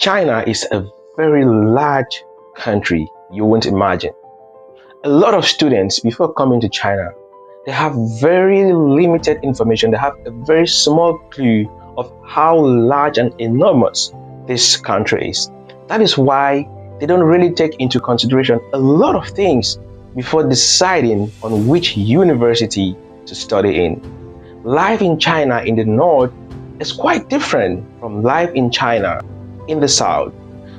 China is a very large country you won't imagine. A lot of students, before coming to China, they have very limited information. They have a very small clue of how large and enormous this country is. That is why they don't really take into consideration a lot of things before deciding on which university to study in. Life in China in the north is quite different from life in China in the south.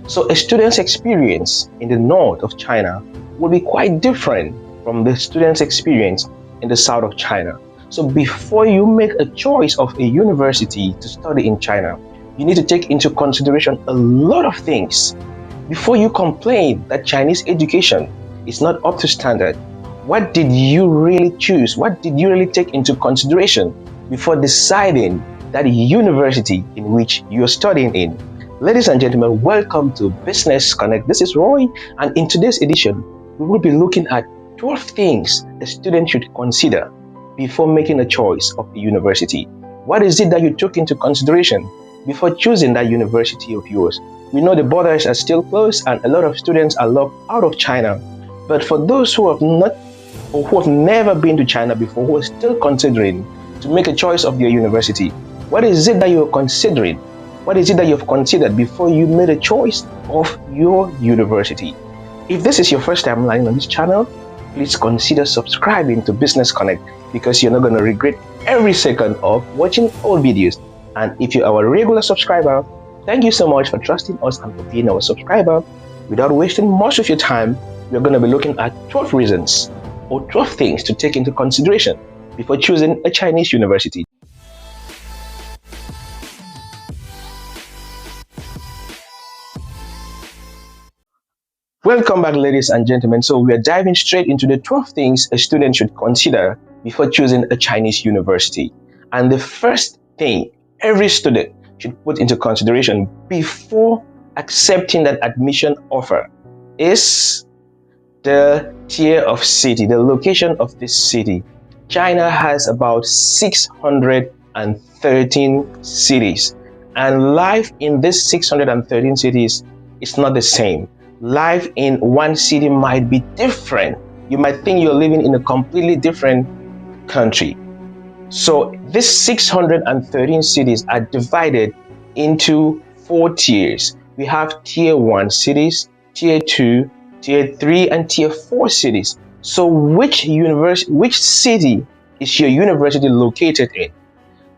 So a student's experience in the north of China will be quite different from the student's experience in the south of China. So before you make a choice of a university to study in China, you need to take into consideration a lot of things. Before you complain that Chinese education is not up to standard, what did you really choose? What did you really take into consideration before deciding that university in which you're studying in? Ladies and gentlemen, welcome to Business Connect. This is Roy, and in today's edition, we will be looking at 12 things a student should consider before making a choice of a university. What is it that you took into consideration before choosing that university of yours? We know the borders are still closed and a lot of students are locked out of China. But for those who have not or who have never been to China before, who are still considering to make a choice of your university, what is it that you're considering? What is it that you've considered before you made a choice of your university? If this is your first time landing on this channel, please consider subscribing to Business Connect because you're not going to regret every second of watching all videos. And if you're our regular subscriber, thank you so much for trusting us and for being our subscriber. Without wasting much of your time, we're going to be looking at 12 reasons or 12 things to take into consideration before choosing a Chinese university. Welcome back, ladies and gentlemen. So we are diving straight into the 12 things a student should consider before choosing a Chinese university. And the first thing every student should put into consideration before accepting that admission offer is the tier of city, the location of this city. China has about 613 cities, and life in these 613 cities is not the same. Life in one city might be different. You might think you're living in a completely different country. So these 613 cities are divided into 4 tiers. We have tier 1 cities, tier 2, tier 3, and tier 4 cities. So which city is your university located in?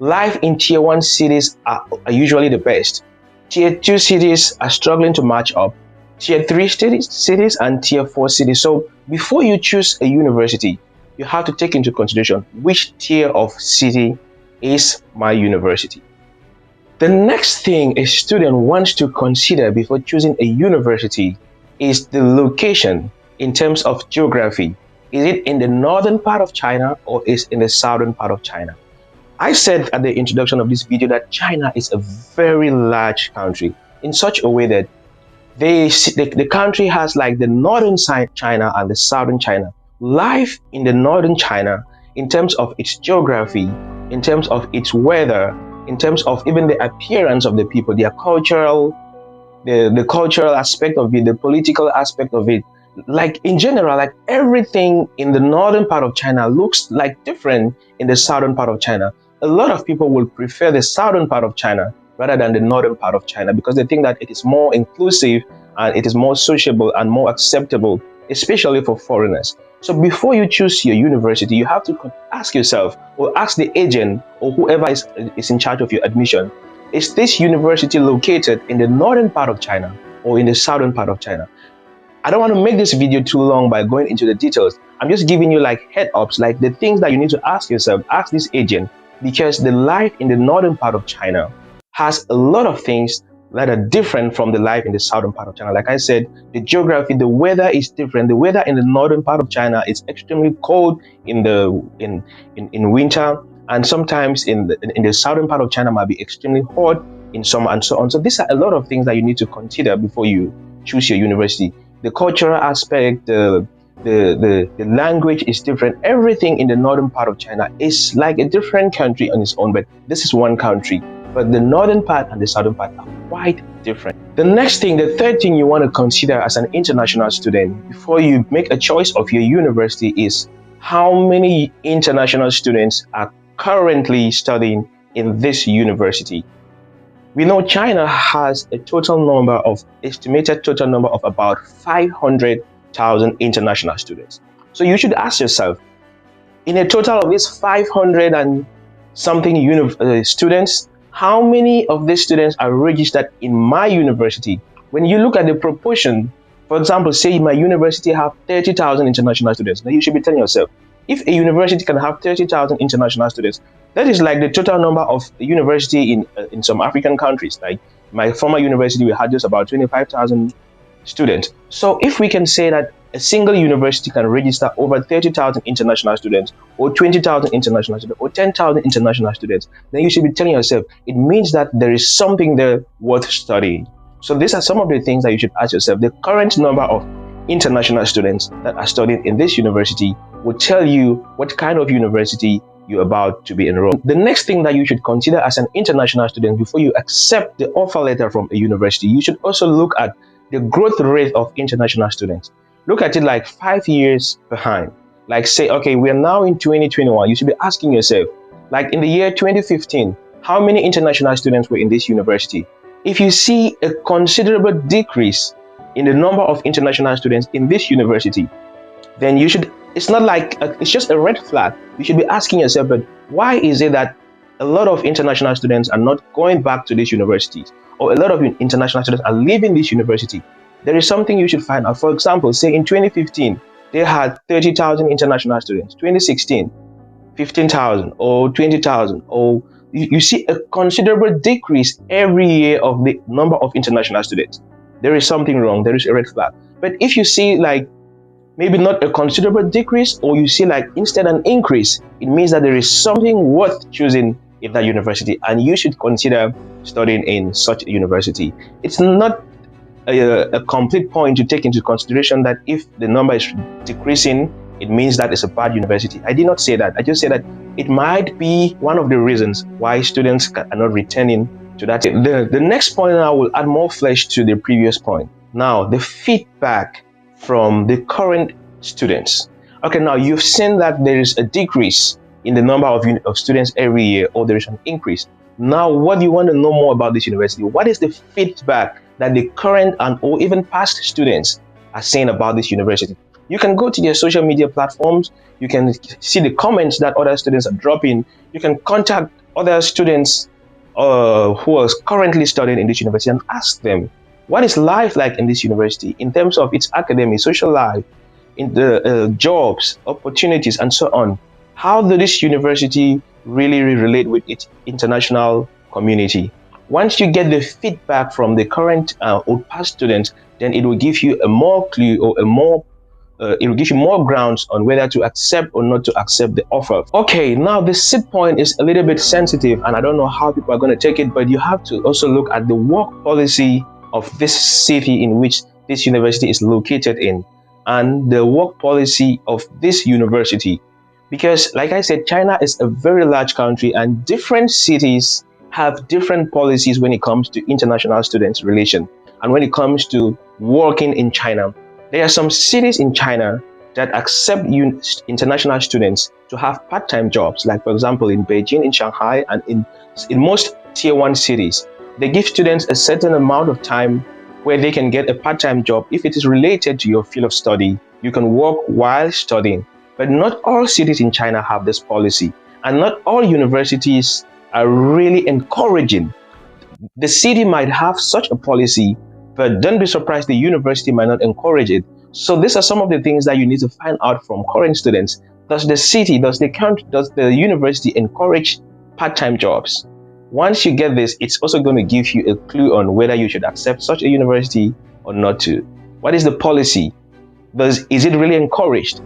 Life in tier 1 cities are usually the best. Tier 2 cities are struggling to match up. Tier 3 cities and tier 4 cities. So before you choose a university, you have to take into consideration which tier of city is my university. The next thing a student wants to consider before choosing a university is the location in terms of geography. Is it in the northern part of China or is it in the southern part of China? I said at the introduction of this video that China is a very large country in such a way that the country has like the northern side China and the southern China. Life in the northern China, in terms of its geography, in terms of its weather, in terms of even the appearance of the people, their cultural, the cultural aspect of it, the political aspect of it, like in general, like everything in the northern part of China looks like different in the southern part of China. A lot of people will prefer the southern part of China rather than the northern part of China because they think that it is more inclusive and it is more sociable and more acceptable, especially for foreigners. So before you choose your university, you have to ask yourself or ask the agent or whoever is in charge of your admission, is this university located in the northern part of China or in the southern part of China? I don't want to make this video too long by going into the details. I'm just giving you like head-ups, like the things that you need to ask yourself, ask this agent, because the life in the northern part of China has a lot of things that are different from the life in the southern part of China. Like I said, the geography, the weather is different. The weather in the northern part of China is extremely cold in winter, and sometimes in the southern part of China might be extremely hot in summer and so on. So these are a lot of things that you need to consider before you choose your university. The cultural aspect, the language is different. Everything in the northern part of China is like a different country on its own, but this is one country. but the northern part and the southern part are quite different. The third thing you want to consider as an international student before you make a choice of your university is how many international students are currently studying in this university. We know China has a estimated total number of about 500,000 international students. So you should ask yourself, in a total of these 500 and something students, how many of these students are registered in my university? When you look at the proportion, for example, say my university have 30,000 international students, then you should be telling yourself, if a university can have 30,000 international students, that is like the total number of the university in some African countries. Like my former university, we had just about 25,000 students. So if we can say that a single university can register over 30,000 international students, or 20,000 international students, or 10,000 international students, then you should be telling yourself, it means that there is something there worth studying. So these are some of the things that you should ask yourself. The current number of international students that are studying in this university will tell you what kind of university you're about to be enrolled. The next thing that you should consider as an international student before you accept the offer letter from a university, you should also look at the growth rate of international students. Look at it like 5 years behind. Like say, okay, we are now in 2021. You should be asking yourself, like in the year 2015, how many international students were in this university? If you see a considerable decrease in the number of international students in this university, then you should, it's not like, it's just a red flag. You should be asking yourself, but why is it that a lot of international students are not going back to these universities? Or a lot of international students are leaving this university? There is something you should find out. For example, say in 2015, they had 30,000 international students. 2016, 15,000 or 20,000. Or you see a considerable decrease every year of the number of international students. There is something wrong. There is a red flag. But if you see like maybe not a considerable decrease, or you see like instead an increase, it means that there is something worth choosing in that university, and you should consider studying in such a university. It's not a complete point to take into consideration that if the number is decreasing, it means that it's a bad university. I did not say that. I just said that it might be one of the reasons why students are not returning to that. The next point, I will add more flesh to the previous point. Now, the feedback from the current students. Okay, now you've seen that there is a decrease in the number of students every year, or there is an increase. Now, what do you want to know more about this university? What is the feedback that the current and or even past students are saying about this university? You can go to their social media platforms. You can see the comments that other students are dropping. You can contact other students who are currently studying in this university and ask them, what is life like in this university in terms of its academic, social life, in the jobs, opportunities, and so on? How does this university really relate with its international community? Once you get the feedback from the current or past students, then it will give you a more clue, or it will give you more grounds on whether to accept or not to accept the offer. Okay, now the sit point is a little bit sensitive, and I don't know how people are going to take it, but you have to also look at the work policy of this city in which this university is located in, and the work policy of this university. Because like I said, China is a very large country, and different cities have different policies when it comes to international students relation and when it comes to working in China. There are some cities in China that accept international students to have part-time jobs, like for example in Beijing, in Shanghai, and in most tier 1 cities. They give students a certain amount of time where they can get a part-time job. If it is related to your field of study, you can work while studying. But not all cities in China have this policy, and not all universities are really encouraging. The city might have such a policy, but don't be surprised the university might not encourage it. So these are some of the things that you need to find out from current students. Does the city, does the university encourage part-time jobs? Once you get this, it's also going to give you a clue on whether you should accept such a university or not to. What is the policy? Is it really encouraged?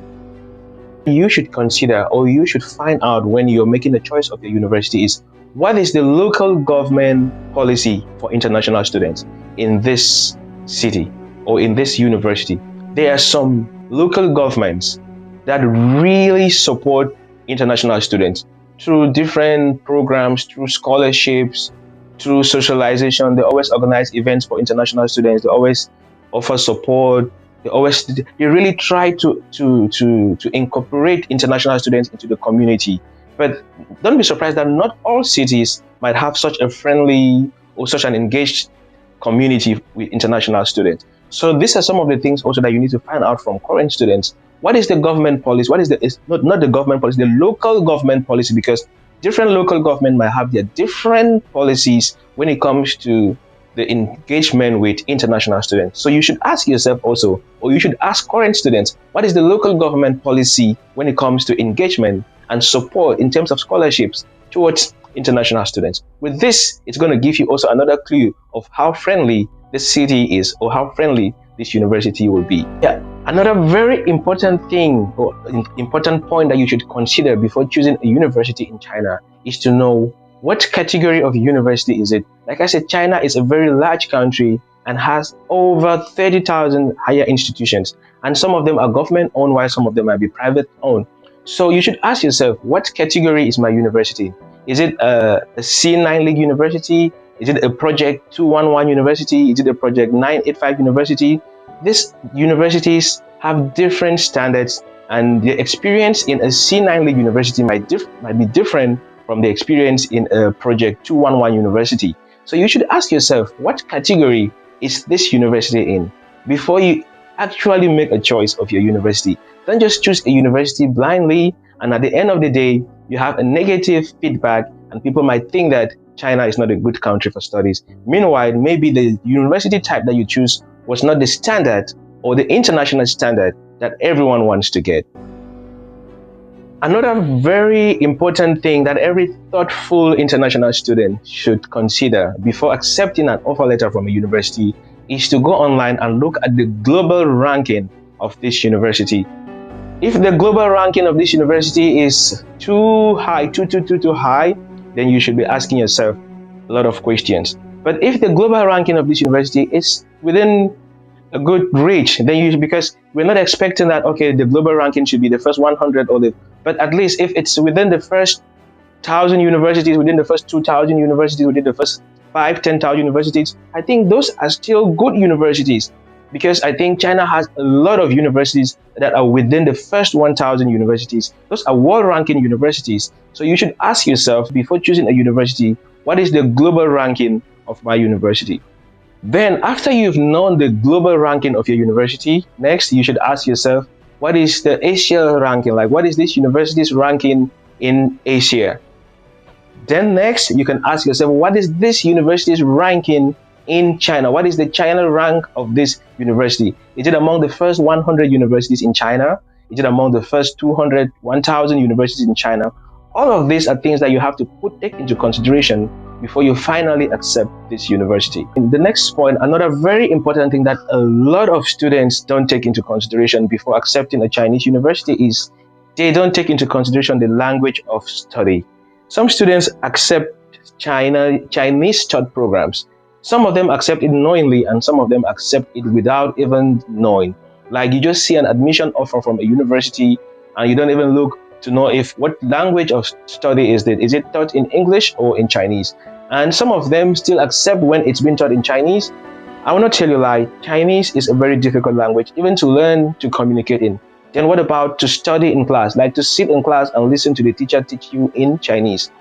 You should consider, or you should find out when you're making a choice of your university, is what is the local government policy for international students in this city or in this university. There are some local governments that really support international students through different programs, through scholarships, through socialization. They always organize events for international students. They always offer support. They really try to incorporate international students into the community. But don't be surprised that not all cities might have such a friendly or such an engaged community with international students. So these are some of the things also that you need to find out from current students. What is the government policy? What is the is not the government policy, the local government policy? Because different local government might have their different policies when it comes to the engagement with international students. So you should ask yourself also, or you should ask current students, what is the local government policy when it comes to engagement and support in terms of scholarships towards international students? With this, it's going to give you also another clue of how friendly the city is or how friendly this university will be. Yeah. Another very important thing or important point that you should consider before choosing a university in China is to know what category of university is it. Like I said, China is a very large country and has over 30,000 higher institutions. And some of them are government owned while some of them might be private owned. So you should ask yourself, what category is my university? Is it a C9 League university? Is it a Project 211 university? Is it a Project 985 university? These universities have different standards, and the experience in a C9 League university might be different from the experience in a Project 211 university. So you should ask yourself, what category is this university in before you actually make a choice of your university. Don't just choose a university blindly, and at the end of the day, you have a negative feedback, and people might think that China is not a good country for studies. Meanwhile, maybe the university type that you choose was not the standard or the international standard that everyone wants to get. Another very important thing that every thoughtful international student should consider before accepting an offer letter from a university is to go online and look at the global ranking of this university. If the global ranking of this university is too high, too high, then you should be asking yourself a lot of questions. But if the global ranking of this university is within a good reach, then because we're not expecting that, okay, the global ranking should be the first 100 but at least if it's within the first 1,000 universities, within the first 2,000 universities, within the first 10,000 universities, I think those are still good universities, because I think China has a lot of universities that are within the first 1,000 universities. Those are world ranking universities. So you should ask yourself before choosing a university, what is the global ranking of my university? Then after you've known the global ranking of your university, next you should ask yourself, what is the Asia ranking? Like, what is this university's ranking in Asia? Then next you can ask yourself, what is this university's ranking in China? What is the China rank of this university? Is it among the first 100 universities in China? Is it among the first 200, 1,000 universities in China? All of these are things that you have to take into consideration before you finally accept this university. In the next point, another very important thing that a lot of students don't take into consideration before accepting a Chinese university is they don't take into consideration the language of study. Some students accept Chinese taught programs. Some of them accept it knowingly, and some of them accept it without even knowing. Like, you just see an admission offer from a university and you don't even look to know what language of study is it. Is it taught in English or in Chinese? And some of them still accept when it's been taught in Chinese. I will not tell you a lie, Chinese is a very difficult language, even to learn to communicate in. Then what about to study in class? Like, to sit in class and listen to the teacher teach you in Chinese.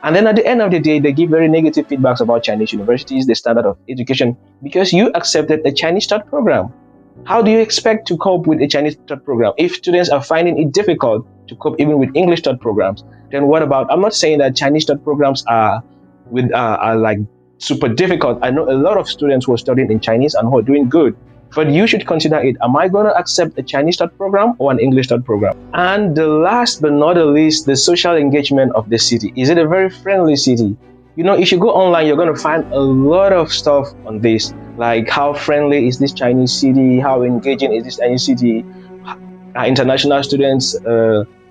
And then at the end of the day, they give very negative feedbacks about Chinese universities, the standard of education, because you accepted a Chinese taught program. How do you expect to cope with a Chinese taught program? If students are finding it difficult to cope even with English taught programs, then what about, I'm not saying that Chinese taught programs are like super difficult. I know a lot of students who are studying in Chinese and who are doing good, but you should consider it. Am I going to accept a Chinese taught program or an English taught program? And the last but not the least, the social engagement of the city. Is it a very friendly city? You know, if you go online, you're going to find a lot of stuff on this, like how friendly is this Chinese city, how engaging is this Chinese city, are international students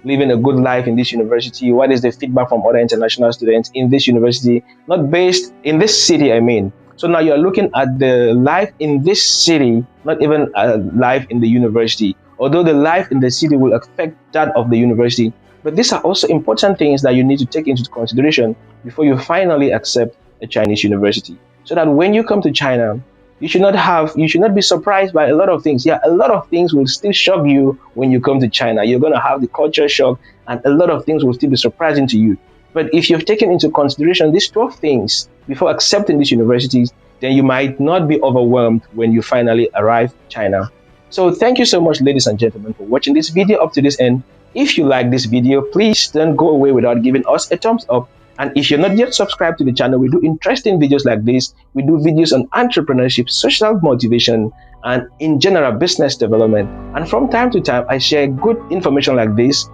living a good life in this university, what is the feedback from other international students in this university, not based in this city, I mean. So now you're looking at the life in this city, not even life in the university, although the life in the city will affect that of the university. But these are also important things that you need to take into consideration before you finally accept a Chinese university. So that when you come to China, you should not be surprised by a lot of things. Yeah, a lot of things will still shock you when you come to China. You're going to have the culture shock, and a lot of things will still be surprising to you. But if you've taken into consideration these 12 things before accepting these universities, then you might not be overwhelmed when you finally arrive in China. So thank you so much, ladies and gentlemen, for watching this video up to this end. If you like this video, please don't go away without giving us a thumbs up. And if you're not yet subscribed to the channel, we do interesting videos like this. We do videos on entrepreneurship, social motivation, and in general business development. And from time to time, I share good information like this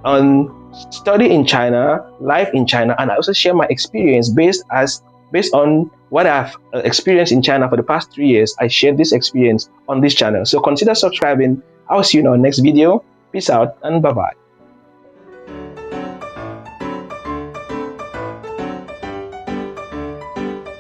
on study in China, life in China, and I also share my experience based on what I've experienced in China for the past 3 years. I share this experience on this channel. So consider subscribing. I'll see you in our next video. Peace out and bye-bye.